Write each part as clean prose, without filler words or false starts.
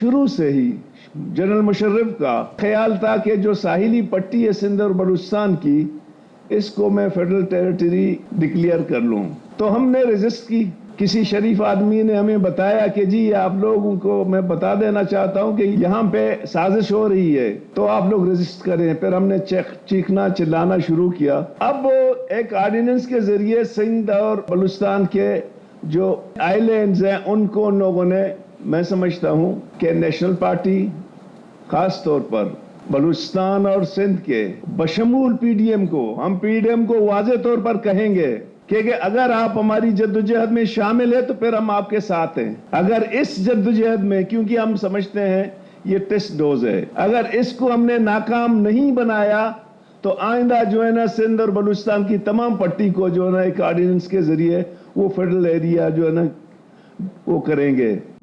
شروع سے ہی جنرل مشرف کا خیال تھا کہ جو ساحلی پٹی ہے سندھ اور بلوچستان کی، اس کو میں فیڈرل ٹیریٹری ڈکلیئر کر لوں. تو ہم نے رجسٹ کی. کسی شریف آدمی نے ہمیں بتایا کہ جی آپ لوگوں کو میں بتا دینا چاہتا ہوں کہ یہاں پہ سازش ہو رہی ہے، تو آپ لوگ رجسٹ کریں. پھر ہم نے چیخنا چلانا شروع کیا. اب وہ ایک آرڈیننس کے ذریعے سندھ اور بلوچستان کے جو آئی لینڈز ہیں ان کو ان لوگوں نے، میں سمجھتا ہوں کہ نیشنل پارٹی خاص طور پر بلوچستان اور سندھ کے بشمول پی ڈی ایم کو، ہم پی ڈی ایم کو واضح طور پر کہیں گے کہ اگر آپ ہماری جدوجہد میں شامل ہیں تو پھر ہم آپ کے ساتھ ہیں. اگر اس جدوجہد میں، کیونکہ ہم سمجھتے ہیں یہ ٹیسٹ ڈوز ہے، اگر اس کو ہم نے ناکام نہیں بنایا تو آئندہ جو ہے نا سندھ اور بلوچستان کی تمام پٹی کو جو ہے نا ایک آرڈیننس کے ذریعے وہ فیڈرل ایریا جو ہے نا وہ کریں گے.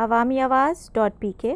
awamiawaz.pk.